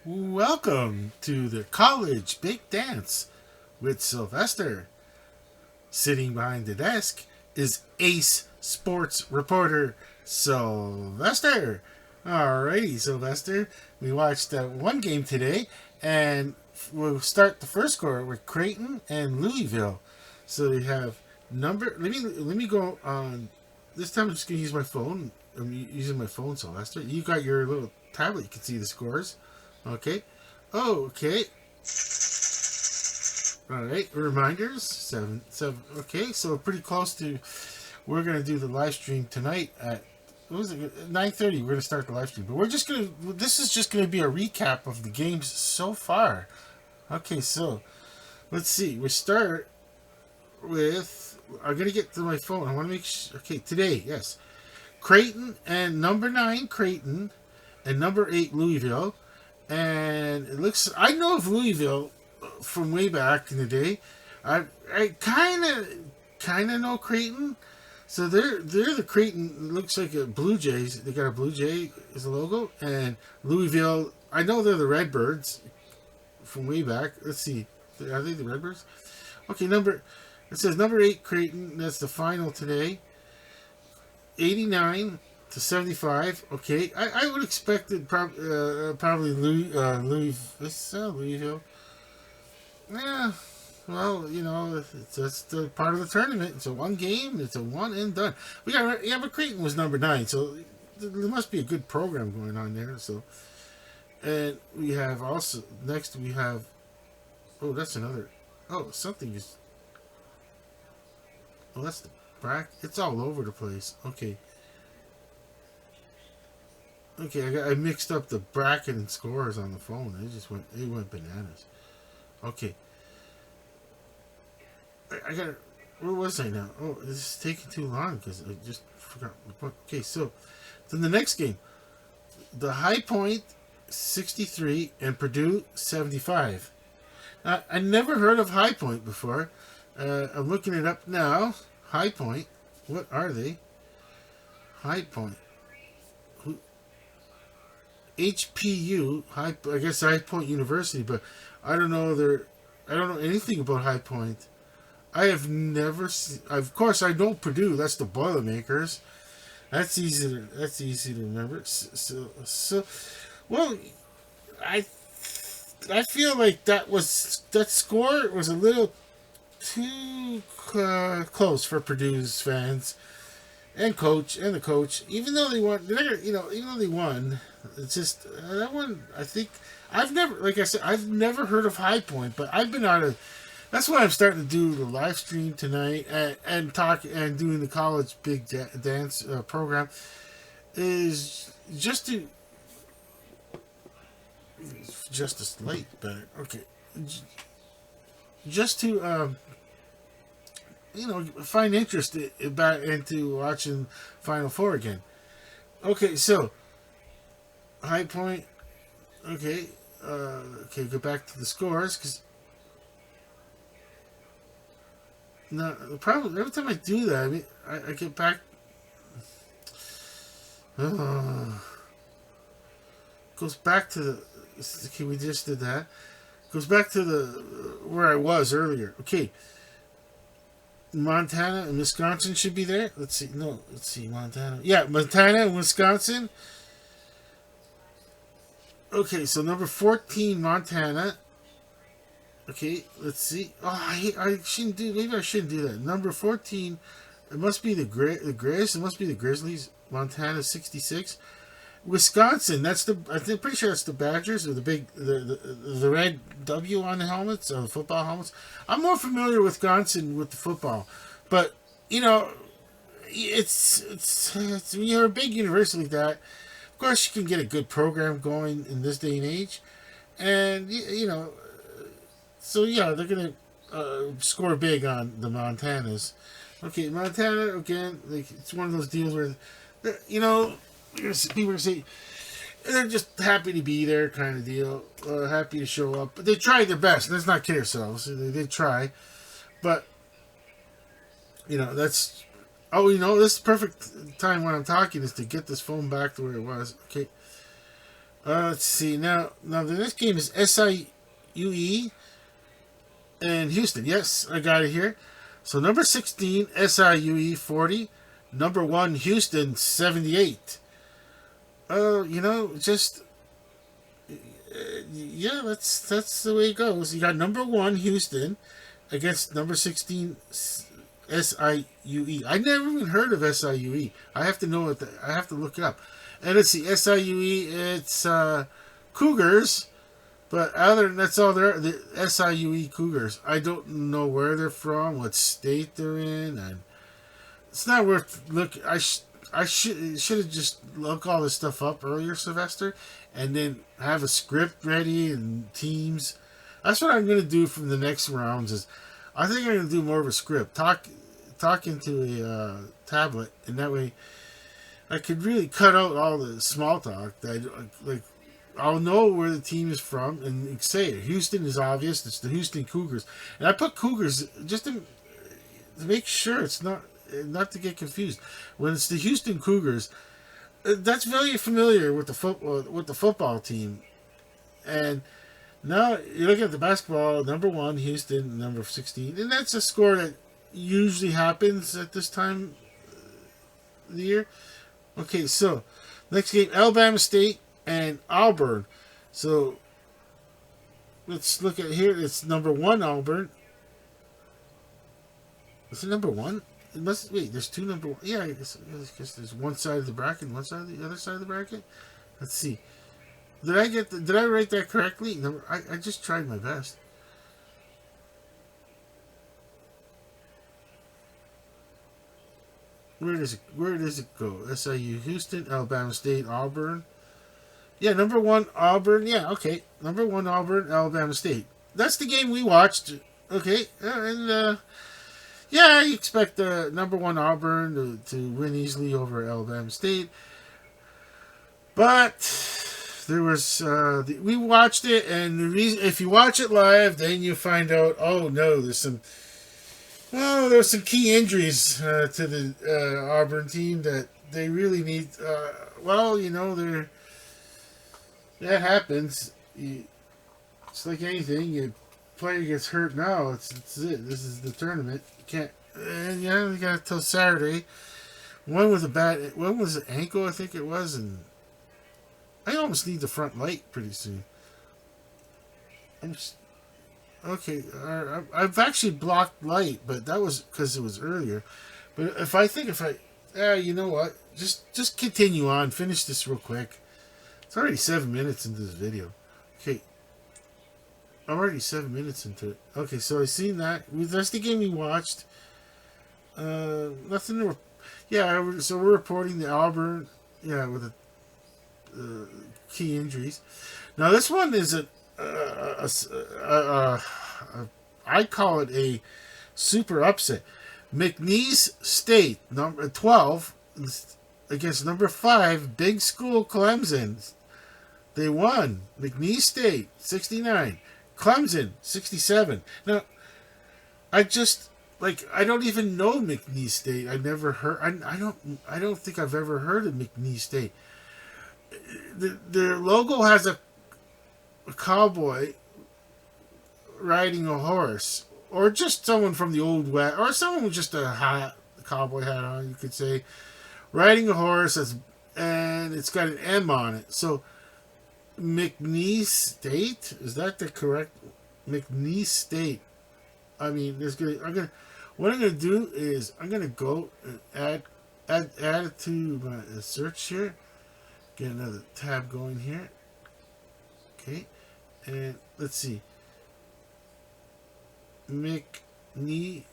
Welcome to the college big dance with Sylvester. Sitting behind the desk is ace sports reporter Sylvester. Alrighty, Sylvester. We watched one game today, and we'll start the first quarter with Creighton and Louisville. So we have number. Let me go on. This time I'm just gonna use my phone. I'm using my phone, Sylvester. You got your little tablet. You can see the scores. Okay. Oh, okay. All right. Reminders. Seven. Okay. So we're pretty close to. We're gonna do the live stream tonight at. What was it? 9:30. We're gonna start the live stream, but we're just gonna. This is just gonna be a recap of the games so far. Okay. So, let's see. We start with. I'm gonna get to my phone. I want to make sure. Okay. Today, yes. Creighton and number 9 Creighton and number 8 Louisville. And it looks, I know of Louisville from way back in the day. I kind of know Creighton. So they're the Creighton. It looks like a Blue Jays. They got a Blue Jay as a logo, and Louisville. I know they're the Redbirds from way back. Let's see, are they the Redbirds? Okay, it says number 8 Creighton. That's the final today. 89-75. Okay, I would expect it probably Louisville. Yeah, well, that's the part of the tournament. It's a one game. It's a one and done. But Creighton was number 9, so there must be a good program going on there. So, and we have also next we have. Oh, that's another. Oh, something is. Oh, that's the bracket. It's all over the place. Okay. Okay, I mixed up the bracket and scores on the phone. It went bananas. Okay, I got. Where was I now? Oh, this is taking too long because I just forgot the point. Okay, so then the next game, the High Point 63 and Purdue 75. I never heard of High Point before. I'm looking it up now. High Point, what are they? High Point. HPU, I guess High Point University, but I don't know I don't know anything about High Point. I have never seen. Of course, I know Purdue. That's the Boilermakers. That's easy to remember. Well, I I feel like that score was a little too close for Purdue's fans and the coach. Even though they won, even though they won, it's just that one. I think I've never, like I said, I've never heard of High Point, but I've been out of. That's why I'm starting to do the live stream tonight and talk and doing the college big dance program is just as late better. Okay, just to find interest back into watching Final Four again. Okay, so High Point. Okay, go back to the scores because no, the problem every time I do that, I mean, I get back. Goes back to the. Okay, we just did that. Goes back to the where I was earlier. Okay, Montana and Wisconsin should be there. Let's see. No, let's see. Montana. Yeah, Montana and Wisconsin. Okay, so number 14, Montana. Okay, let's see. Oh, I shouldn't do. Maybe I shouldn't do that. Number 14. It must be the Grizz. It must be the Grizzlies. Montana 66. Wisconsin. That's the. I think pretty sure that's the Badgers or the red W on the helmets, the football helmets. I'm more familiar with Wisconsin with the football, but it's when you're a big university like that. Of course, you can get a good program going in this day and age, and so yeah, they're gonna score big on the Montanas. Okay, Montana again. Like it's one of those deals where, people are saying they're just happy to be there, kind of deal. Happy to show up, but they tried their best. Let's not kid ourselves. They did try, but that's. Oh, this is the perfect time when I'm talking is to get this phone back to where it was. Okay. Let's see. Now the next game is SIUE and Houston. Yes, I got it here. So number 16, SIUE 40. Number 1, Houston 78. Just yeah, that's the way it goes. You got number 1, Houston, against number 16, SIUE. I never even heard of SIUE. I have to know I have to look it up. And let's see, SIUE. It's Cougars. But other than that's all there, the SIUE Cougars. I don't know where they're from, what state they're in, and it's not worth look. I should have just looked all this stuff up earlier, Sylvester, and then have a script ready and teams. That's what I'm gonna do from the next rounds. Is I think I'm gonna do more of a script. Talk into a tablet, and that way I could really cut out all the small talk that like. I'll know where the team is from and say it. Houston is obvious. It's the Houston Cougars, and I put Cougars just to make sure it's not to get confused. When it's the Houston Cougars, that's very familiar with the football team. And now you look at the basketball. Number 1, Houston. Number 16, and that's a score that usually happens at this time of the year. Okay, so next game, Alabama State and Auburn. So let's look at here. It's number 1, Auburn. Is it number 1? It must wait. There's 2 number 1. Yeah, I guess there's one side of the bracket, and one side of the other side of the bracket. Let's see. Did I write that correctly? No, I just tried my best. Where does it go? SIU, Houston, Alabama State, Auburn. Yeah, number 1, Auburn. Yeah, okay. Number 1, Auburn, Alabama State. That's the game we watched. Okay, and yeah, you expect number 1 Auburn to win easily over Alabama State, but there was we watched it, and the reason if you watch it live, then you find out. Oh no, there's some key injuries to the Auburn team that they really need. They're. That happens. It's like anything. Your player gets hurt now. It's it. This is the tournament. You can't. And yeah, we got till Saturday. One was an ankle, I think it was, and I almost need the front light pretty soon. I've actually blocked light, but that was because it was earlier. But you know what? Just continue on. Finish this real quick. It's already 7 minutes into this video. Okay. I'm already 7 minutes into it. Okay, so I seen that. That's the game we watched. Nothing to... so we're reporting the Auburn, with the key injuries. Now this one is I call it a super upset. McNeese State, number 12, against number 5, big school Clemson. They won. McNeese State 69, Clemson 67. Now, I don't even know McNeese State. I never heard. I don't think I've ever heard of McNeese State. Their logo has a cowboy riding a horse, or just someone from the old west, or someone with just a cowboy hat on. You could say riding a horse, and it's got an M on it. So McNeese State, is that the correct McNeese State? I mean, what I'm gonna do is I'm gonna go and add it to my search here. Get another tab going here. Okay, and let's see. McNeese.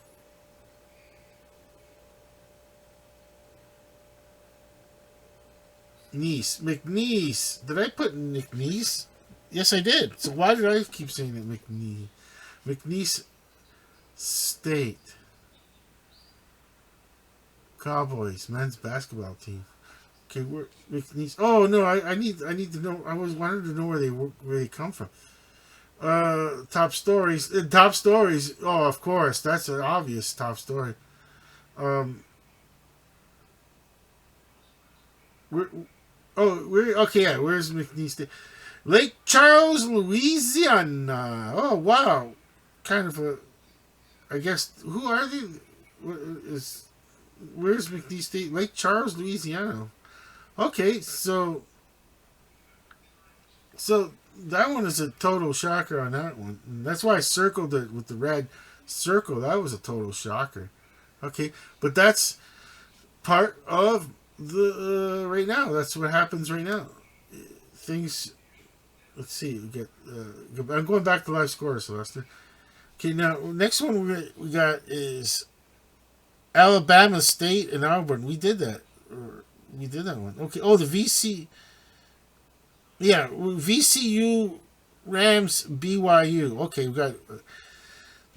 McNeese. Did I put McNeese? Yes, I did. So why did I keep saying it McNeese? McNeese State. Cowboys men's basketball team. Okay, where McNeese? Oh no, I need to know. I wanted to know where they come from. Top stories. Top stories. Oh, of course, that's an obvious top story. Where Oh, where? Okay, yeah. Where's McNeese State? Lake Charles, Louisiana. Oh wow, kind of a. I guess who are they? Is where's McNeese State? Lake Charles, Louisiana. Okay, so that one is a total shocker on that one. And that's why I circled it with the red circle. That was a total shocker. Okay, but that's part of the right now. That's what happens right now. Things. Let's see. We get. I'm going back to live score, Sylvester. Okay, now next one we got is Alabama State and Auburn. We did that. We did that one. Okay. Oh, the VC. Yeah, VCU Rams BYU. Okay, we got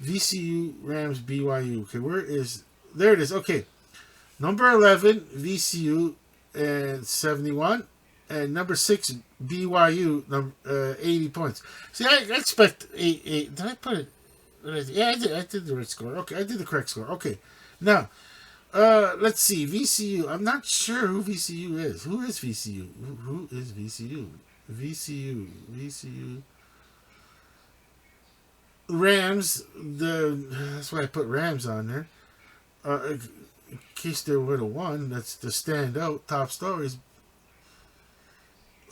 VCU Rams BYU. Okay, where is there? It is. Okay, number 11 VCU and 71, and number 6 BYU 80 points. See, I expect 8. Did I put it? Yeah, I did. I did the right score. Okay, I did the correct score. Okay, now let's see VCU. I'm not sure who VCU is. Who is VCU? Who is VCU? VCU Rams. That's why I put Rams on there. In case they would have won, that's the standout top stories.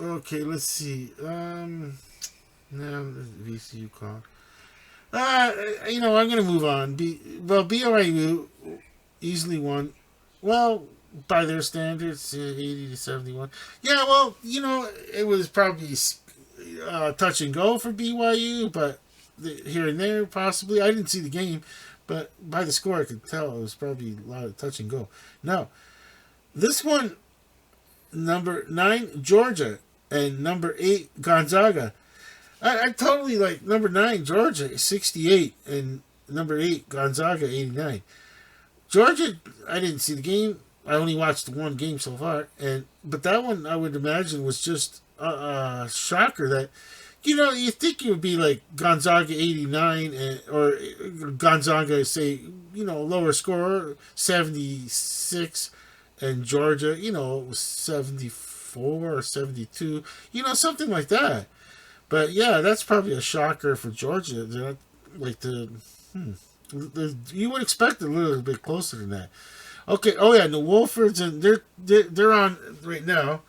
Okay, let's see. No, VCU call. I'm gonna move on. BYU easily won. Well, by their standards, 80-71. Yeah, well, it was probably touch and go for BYU, but here and there, possibly. I didn't see the game, but by the score, I could tell it was probably a lot of touch and go. Now, this one, number 9, Georgia, and number 8, Gonzaga. I totally like number 9, Georgia, 68, and number 8, Gonzaga, 89. Georgia, I didn't see the game. I only watched one game so far, but that one I would imagine was just a shocker. That you think it would be like Gonzaga 89 or Gonzaga say lower score 76, and Georgia 74 or 72, something like that. But yeah, that's probably a shocker for Georgia. They're not like you would expect a little bit closer than that. Okay. Oh yeah, the Wolfords, and they're on right now.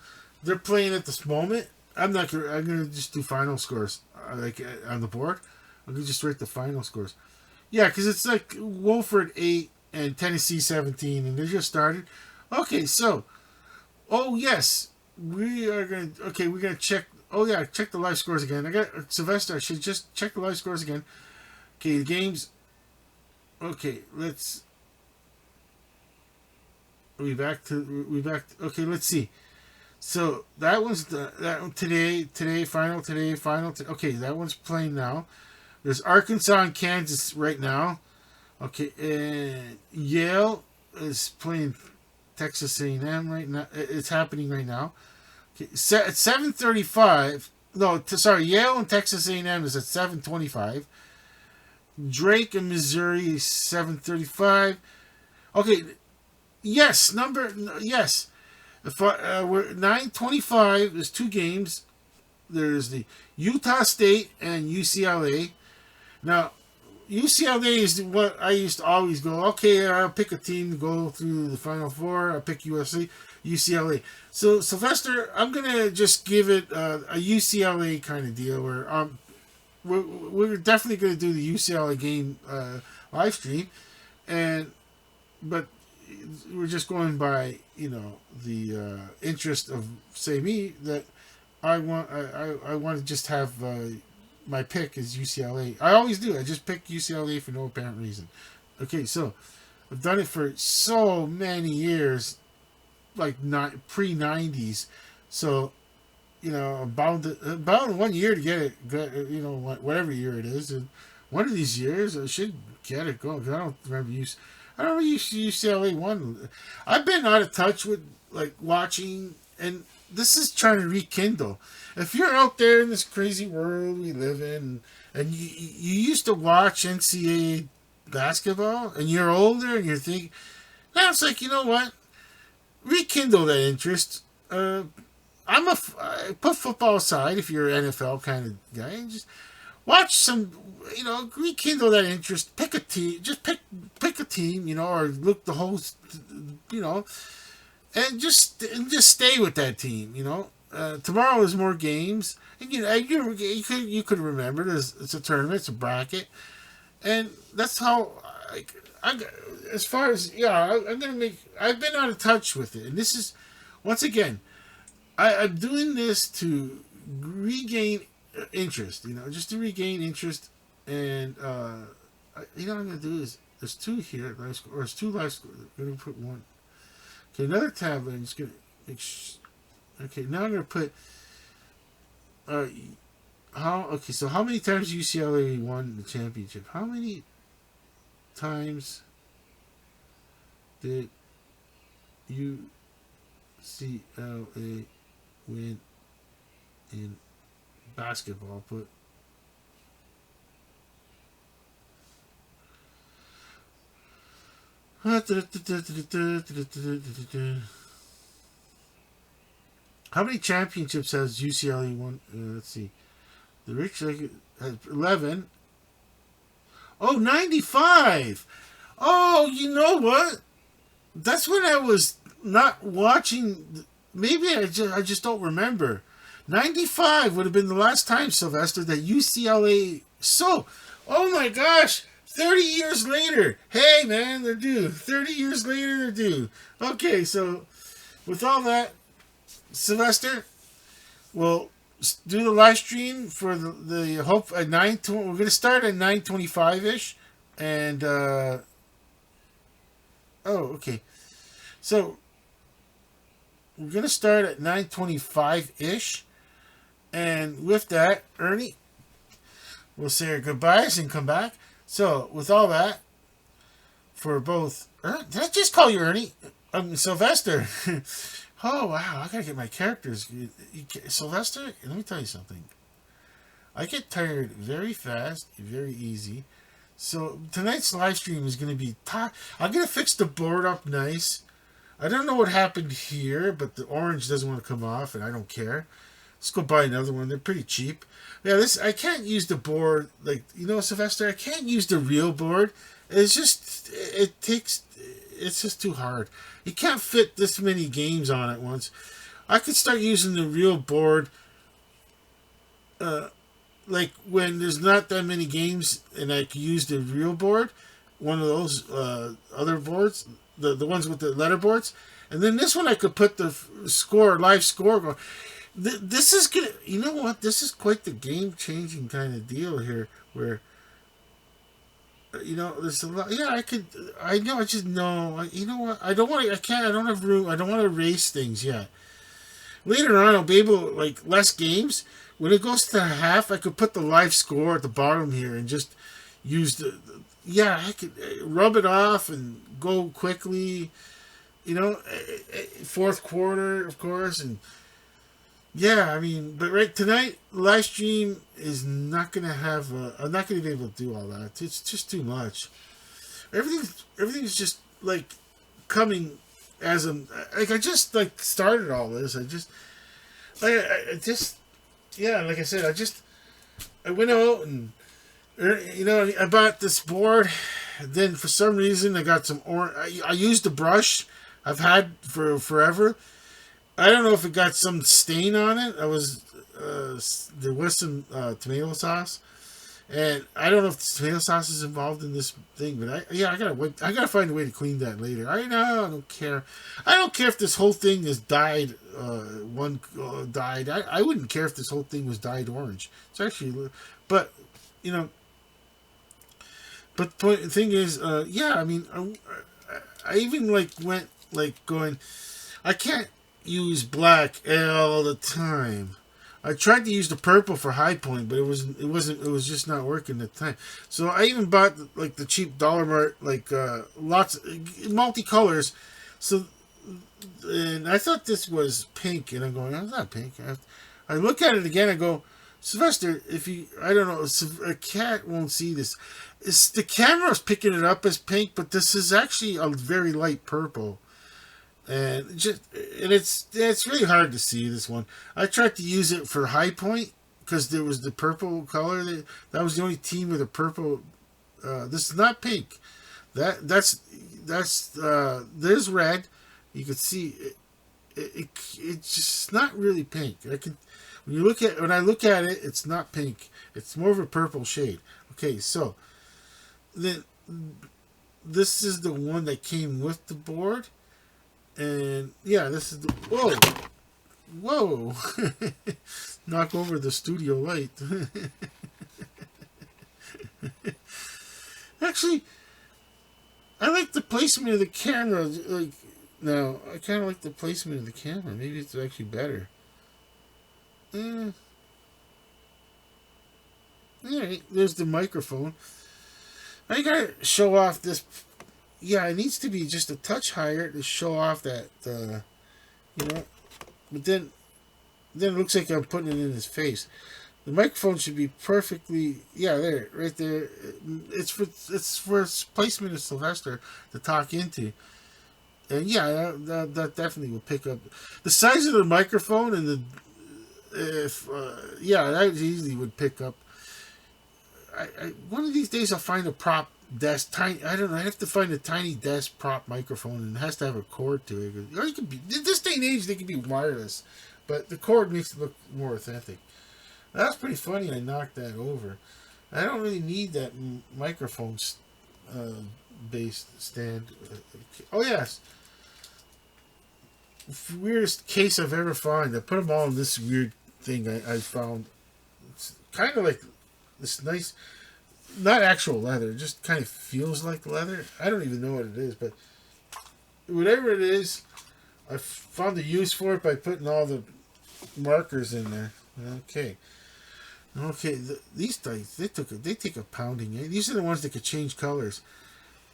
They're playing at this moment. I'm not gonna. I'm gonna just do final scores on the board. I'm gonna just write the final scores. Yeah, because it's like Wolford 8 and Tennessee 17, and they just started. Okay, so yes, we are gonna. Okay, we're gonna check. Oh yeah, check the live scores again. I got Sylvester. I should just check the live scores again. Okay, the games. Okay, let's. We back. Okay, let's see. So that was that one today final. Okay, that one's playing now. There's Arkansas and Kansas right now. Okay, and Yale is playing Texas A&M right now. It's happening right now. Okay, at 7:35. No, sorry, Yale and Texas A&M is at 7:25. Drake and Missouri 7:35. Okay, yes, yes. We're 9:25. There's 2 games. There's the Utah State and UCLA. Now, UCLA is what I used to always go. Okay, I'll pick a team to go through the Final Four. I'll pick UCLA. So Sylvester, I'm gonna just give it a UCLA kind of deal where we're definitely gonna do the UCLA game live stream, but we're just going by the interest of say me that I want to just have my pick is UCLA. I always do. I just pick UCLA for no apparent reason. Okay, so I've done it for so many years, like pre-90s. So about 1 year to get it. Whatever year it is, and one of these years I should get it going. I don't remember UCLA won. I've been out of touch with like watching, and this is trying to rekindle. If you're out there in this crazy world we live in, and you used to watch NCAA basketball, and you're older, and you're thinking, now it's like, you know what? Rekindle that interest. put football aside if you're an NFL kind of guy and just watch some, rekindle that interest. Pick a team, just pick a team, or look the whole, you know, and just stay with that team. Tomorrow is more games, and you could remember it's a tournament, it's a bracket, and that's how. I, as far as I'm gonna make. I've been out of touch with it, and this is once again. I'm doing this to regain interest. Just to regain interest, and what I'm gonna do is there's two here, or there's two live. I'm gonna put one. Okay, another tab. I'm just gonna make. Okay, now I'm gonna put. So how many times UCLA won the championship? How many times did UCLA win in basketball? Put how many championships has UCLA won? Let's see. The Rich Lake has 11. Oh, 95. Oh, you know what? That's when I was not watching. Maybe I just don't remember. 95 would have been the last time, Sylvester, that UCLA. Oh my gosh. 30 years later. Hey, man, they're due. 30 years later, they're due. Okay, so with all that, Sylvester, we'll do the live stream for the hope at 9. We're going to start at 9:25ish, and okay. So we're going to start at 9:25ish, and with that, Ernie, we'll say our goodbyes and come back. So with all that, for both, did I just call you Ernie? Sylvester. Oh, wow, I gotta get my characters. Sylvester, let me tell you something. I get tired very fast, very easy. So tonight's live stream is going to be... I'm going to fix the board up nice. I don't know what happened here, but the orange doesn't want to come off, and I don't care. Let's go buy another one. They're pretty cheap. Yeah, I can't use the board, Sylvester, I can't use the real board. It's just... It's just too hard. You can't fit this many games on at once. I could start using the real board, when there's not that many games, and I could use the real board, one of those other boards, the ones with the letter boards, and then this one I could put the live score going. This is good. You know what? This is quite the game-changing kind of deal here, where. There's a lot. Yeah, I know. I just know. You know what? I don't want to. I can't. I don't have room. I don't want to erase things yet. Later on, I'll be able less games. When it goes to half, I could put the live score at the bottom here and just use I could rub it off and go quickly. Fourth quarter, of course, and. Yeah, but right tonight, live stream is not gonna have. I'm not gonna be able to do all that. It's just too much. Everything's just coming as I just started all this. Like I said, I went out and I bought this board. Then for some reason I got some orange. I used the brush I've had for forever. I don't know if it got some stain on it. There was some tomato sauce, and I don't know if the tomato sauce is involved in this thing. But I gotta find a way to clean that later. I don't care. I don't care if this whole thing is dyed. Dyed. I wouldn't care if this whole thing was dyed orange. It's actually, but But the thing is, I even went going. I can't use black all the time. I tried to use the purple for high point, but it was just not working at the time. So I even bought the cheap Dollar Mart lots multicolors. So and I thought this was pink, and I'm going, it's not pink. I look at it again. I go, Sylvester, I don't know, a cat won't see this. The camera's picking it up as pink, but this is actually a very light purple. And it's really hard to see this one. I tried to use it for high point because there was the purple color. That was the only team with a purple. This is not pink. That's there's red. You can see it's just not really pink. When I look at it, it's not pink. It's more of a purple shade. Okay, so then this is the one that came with the board, and yeah, this is the whoa, knock over the studio light. Actually, I like the placement of the camera. Like, no, I kind of like the placement of the camera. Maybe it's actually better. Alright, there's the microphone. I gotta show off this. Yeah, it needs to be just a touch higher to show off that, you know. But then it looks like I'm putting it in his face. The microphone should be perfectly, yeah, there, right there. It's for placement of Sylvester to talk into. And yeah, that definitely will pick up. The size of the microphone and that easily would pick up. One of these days I'll find a prop desk, tiny. I don't know. I have to find a tiny desk prop microphone, and it has to have a cord to it. Or you could be this day and age they can be wireless, but the cord makes it look more authentic. That's pretty funny. I knocked that over. I don't really need that microphone based stand. Oh yes, weirdest case I've ever found. I put them all in this weird thing I found. It's kind of like this nice, not actual leather. It just kind of feels like leather. I don't even know what it is, but whatever it is, I found a use for it by putting all the markers in there. Okay. These dice they take a pounding. Eh? These are the ones that could change colors.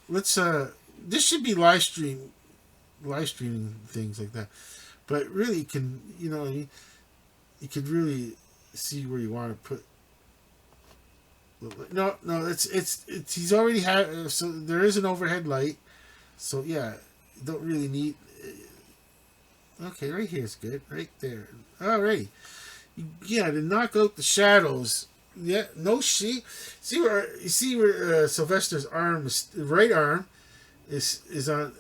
Let's this should be live streaming things like that, but really you could really see where you want to put. No, it's he's already had, so there is an overhead light, so yeah, don't really need. Okay, right here is good, right there. Alrighty, yeah, to knock out the shadows. Yeah, no see where Sylvester's arm, right arm, is on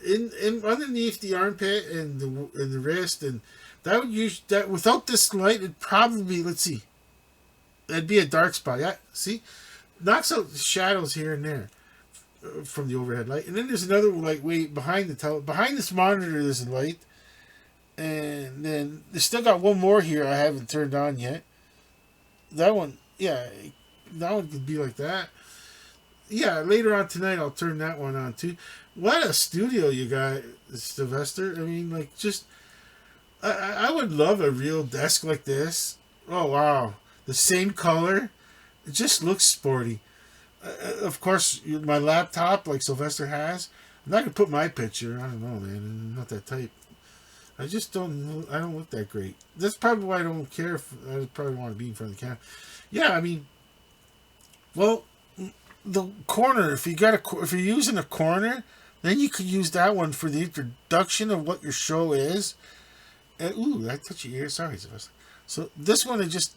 in underneath the armpit and the wrist, and that would use that without this light it'd probably, let's see, it'd be a dark spot. Yeah, see, knocks out the shadows here and there from the overhead light, and then there's another light way behind behind this monitor. There's a light, and then there's still got one more here I haven't turned on yet. That one, yeah, that one could be like that. Yeah, later on tonight I'll turn that one on too. What a studio you got, Sylvester. I mean, like, just I would love a real desk like this. Oh wow, the same color. It just looks sporty. Of course, my laptop like Sylvester has. I'm not gonna put my picture. I don't know, man. I'm not that type. I just don't. I don't look that great. That's probably why I don't care. I probably want to be in front of the camera. Yeah, I mean, well, the corner. If you're using a corner, then you could use that one for the introduction of what your show is. And, ooh, that touched your ear. Sorry, Sylvester. So this one, I just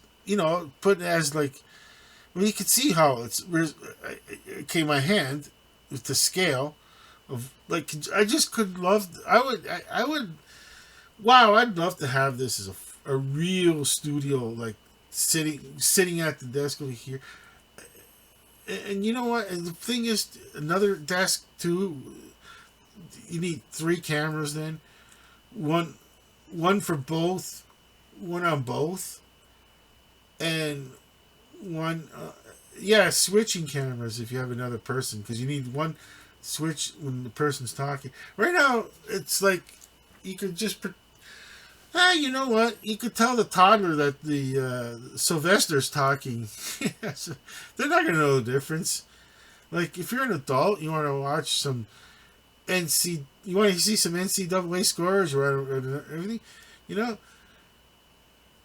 put it as like. Well, you can see how okay, my hand with the scale of like. I just could love. I would. Wow, I'd love to have this as a real studio, like sitting at the desk over here. And you know what? And the thing is, another desk too. You need 3 cameras then, one for both, one on both, and one. Switching cameras if you have another person, because you need one switch when the person's talking. Right now, it's like you could just. You know what? You could tell the toddler that the Sylvester's talking. They're not going to know the difference. Like, if you're an adult, you want to watch some you want to see some NCAA scores or everything,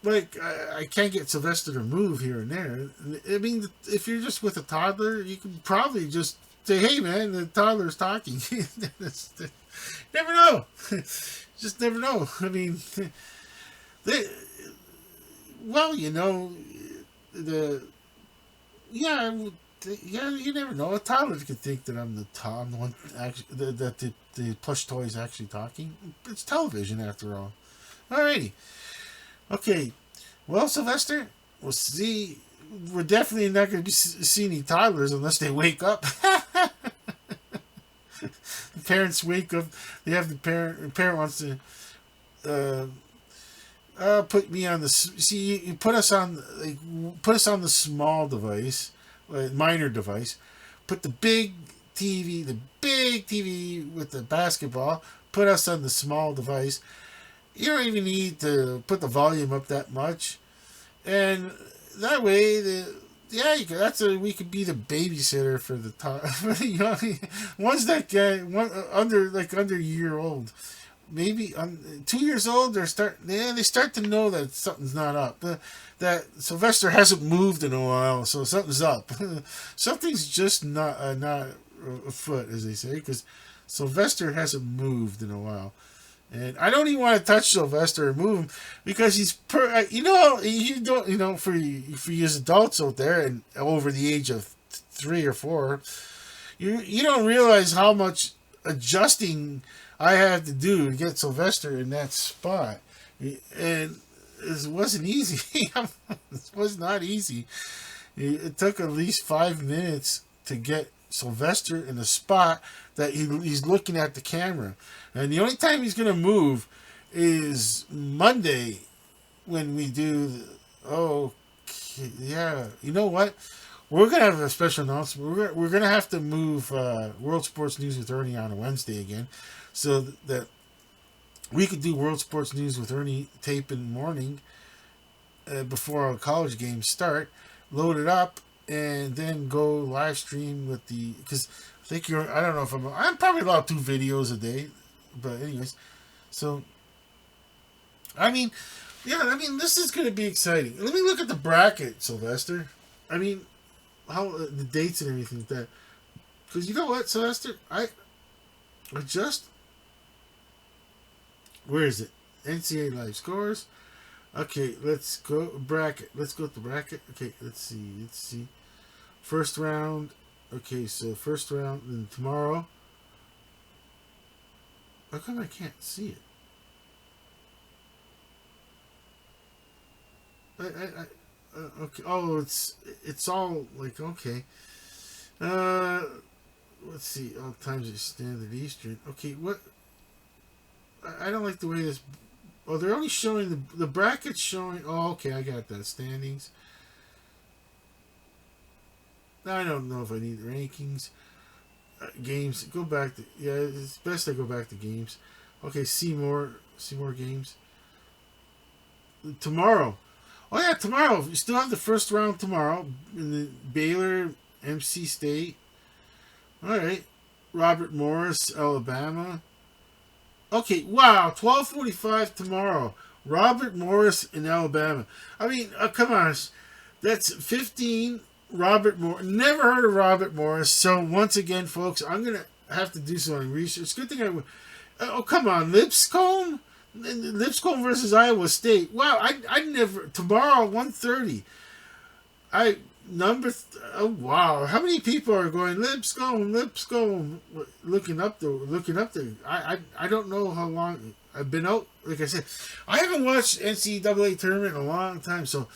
like, I can't get Sylvester to move here and there. I mean, if you're just with a toddler, you can probably just say, hey, man, the toddler's talking. Never know. Just never know. I mean, they, well, the yeah, yeah. You never know. A toddler could think that I'm the one actually that the plush toy is actually talking. It's television after all. Alrighty. Okay. Well, Sylvester, we'll see. We're definitely not going to be seeing any toddlers unless they wake up. The parents wake up. They have the parent wants to put me on the. See, you put us on the small device, minor device. Put the big TV with the basketball. Put us on the small device. You don't even need to put the volume up that much, and that way we could be the babysitter for the young ones that get under a year old, maybe 2 years old. They start to know that something's not up. That Sylvester hasn't moved in a while, so something's up. Something's just not afoot, as they say, because Sylvester hasn't moved in a while. And I don't even want to touch Sylvester or move him because he's you don't for you as adults out there and over the age of 3 or 4, you don't realize how much adjusting I have to do to get Sylvester in that spot, and it wasn't easy. It was not easy. It took at least 5 minutes to get Sylvester in a spot that he's looking at the camera. And the only time he's going to move is Monday when we do yeah. You know what? We're going to have a special announcement. We're going to have to move World Sports News with Ernie on a Wednesday again so that we could do World Sports News with Ernie tape in the morning before our college games start, load it up, and then go live stream with because I think I don't know if I'm probably allowed 2 videos a day, but anyways, so I mean, this is going to be exciting. Let me look at the bracket, Sylvester. I mean, how the dates and everything like that, because you know what, Sylvester, I just where is it? NCAA live scores. Okay, let's go bracket. Let's go to the bracket. Okay, let's see. First round. Okay, so first round, and tomorrow. How come I can't see it? Okay. Oh, it's all like okay. Let's see. All times are standard Eastern. Okay, what? I don't like the way this. Oh, they're only showing the brackets showing. Oh, okay, I got that standings. I don't know if I need rankings. Games. Go back to it's best I go back to games. Okay, see more games. Tomorrow. Oh yeah, tomorrow. You still have the first round tomorrow in the Baylor, MC State. All right, Robert Morris, Alabama. Okay, wow, 12:45 tomorrow. Robert Morris in Alabama. I mean, come on, that's 15. Robert Morris. Never heard of Robert Morris. So once again, folks, I'm gonna have to do some research. Good thing oh, come on, Lipscomb versus Iowa State. Wow, I never. Tomorrow 1:30. Oh wow, how many people are going Lipscomb, looking up there? I don't know how long I've been out. Like I said, I haven't watched NCAA tournament in a long time. So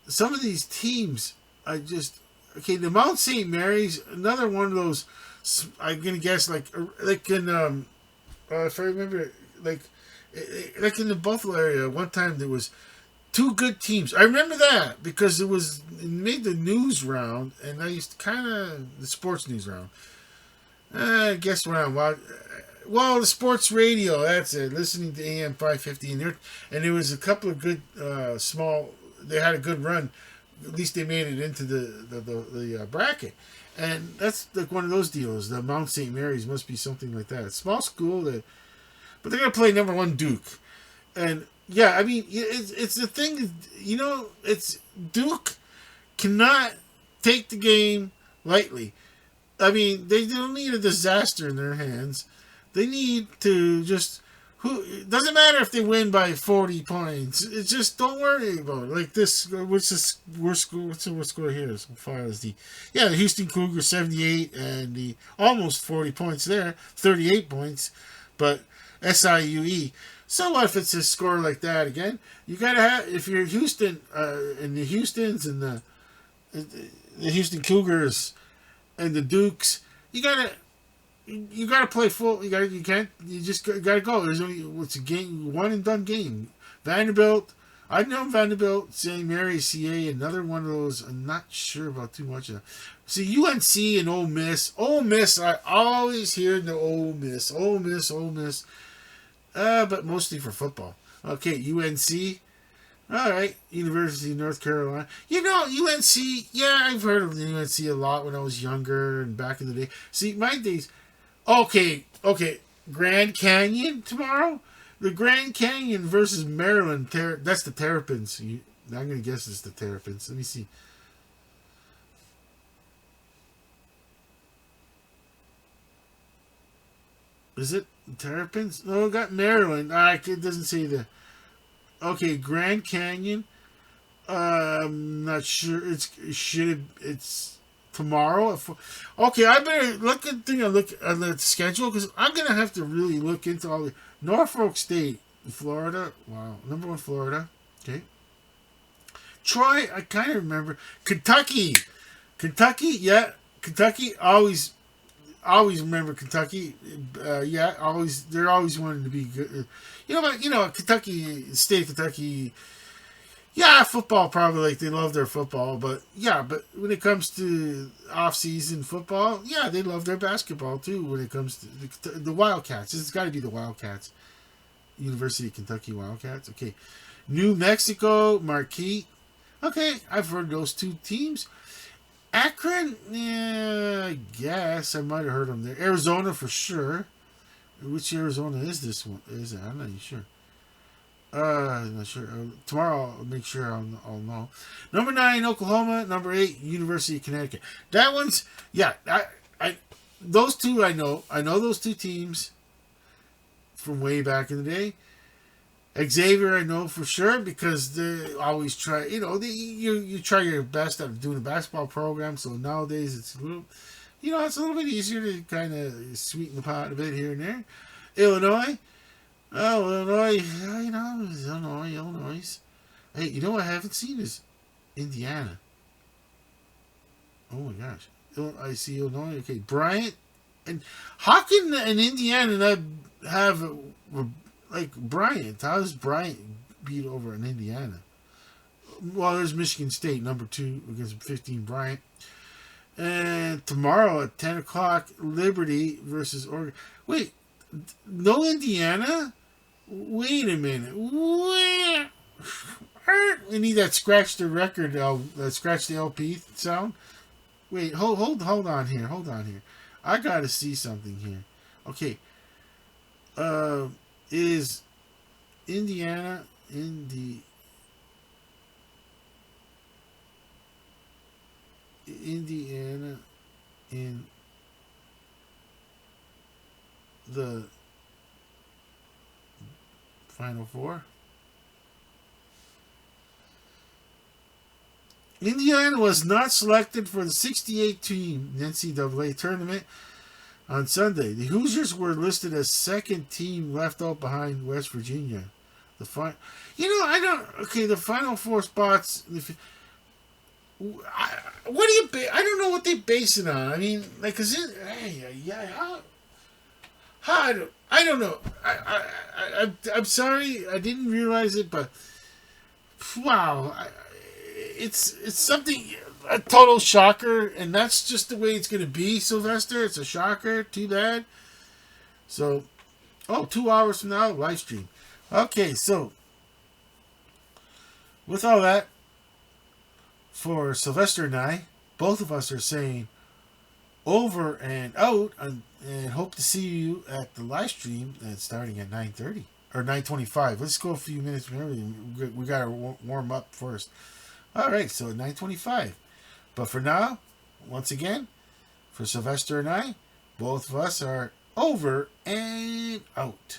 some of these teams, the Mount St. Mary's, another one of those. I'm gonna guess like in if I remember like in the Buffalo area, one time there was 2 good teams. I remember that because it made the news round, and I used to the sports news round. I guess round. Well, the sports radio. That's it. Listening to AM 550, and there was a couple of good small. They had a good run. At least they made it into the bracket, and that's like one of those deals. The Mount St. Mary's must be something like that. A small school but they're gonna play number 1 Duke, and yeah, I mean it's the thing. It's Duke cannot take the game lightly. I mean they don't need a disaster in their hands. They need to just who. It doesn't matter if they win by 40 points. It's just don't worry about it. Like this. What's this worst score? What's the worst score here? So far as the Houston Cougars 78 and the almost 40 points there, 38 points, but SIUE. So what if it's a score like that again? You gotta have if you're Houston and the Houstons and the Houston Cougars and the Dukes. You gotta play full. You can't. You just gotta go. There's only what's a game, one and done game. Vanderbilt. I've known Vanderbilt, St. Mary's, CA, another one of those. I'm not sure about too much of. See, UNC and Ole Miss. Ole Miss. I always hear the Ole Miss. Ole Miss. Ole Miss. But mostly for football. Okay, UNC. All right, University of North Carolina. UNC. Yeah, I've heard of the UNC a lot when I was younger and back in the day. See, my days. Okay. Grand Canyon tomorrow. The Grand Canyon versus Maryland. That's the Terrapins. I'm gonna guess it's the Terrapins. Let me see. Is it Terrapins? No, it got Maryland. It doesn't say the. Okay, Grand Canyon. I'm not sure. It's tomorrow. Okay, I better look at the schedule because I'm gonna have to really look into all the Norfolk State, Florida. Wow, number one Florida. Okay. Troy, I kind of remember. Kentucky, yeah, Kentucky. Always remember Kentucky. They're always wanting to be good. Kentucky, state of Kentucky. Yeah, football probably like they love their football, but when it comes to off-season football, they love their basketball too. When it comes to the Wildcats, it's got to be the Wildcats. University of Kentucky Wildcats. Okay, New Mexico Marquette. Okay, I've heard those two teams. Akron, I guess I might have heard them there. Arizona for sure. Which Arizona is this one? Is it? I'm not even sure. I'm not sure. Tomorrow I'll make sure I'll know. Number 9, Oklahoma. Number 8, University of Connecticut. That one's I those two I know. I know those two teams from way back in the day. Xavier, I know for sure because they always try. You try your best at doing a basketball program. So nowadays it's a little, it's a little bit easier to kind of sweeten the pot a bit here and there. Illinois, Illinois. Illinois. Hey, what I haven't seen is Indiana. Oh my gosh, I see Illinois. Okay, Bryant, and how can an Indiana not have like Bryant? How does Bryant beat over an Indiana? Well, there's Michigan State, number 2 against 15 Bryant. And tomorrow at 10 o'clock, Liberty versus Oregon. Wait, no Indiana? Wait a minute. We need that scratch the record, scratch the LP sound. Wait, hold on here. I gotta see something here. Okay. Is Indiana in the Indiana in the Final Four? Indiana was not selected for the 68 team NCAA tournament on Sunday. The Hoosiers were listed as second team left out behind West Virginia. The Final Four spots. What do you? I don't know what they base it on. I mean, like, I don't know. I'm sorry, I didn't realize it, but wow, it's something, a total shocker, and that's just the way it's going to be, Sylvester. It's a shocker. Too bad. So, 2 hours from now, live stream. Okay, so with all that, for Sylvester and I, both of us are saying over and out, and hope to see you at the live stream that's starting at 9:30 or 9:25. Let's go a few minutes early. We got to warm up first. All right, so 9:25. But for now, once again, for Sylvester and I, both of us are Over and out.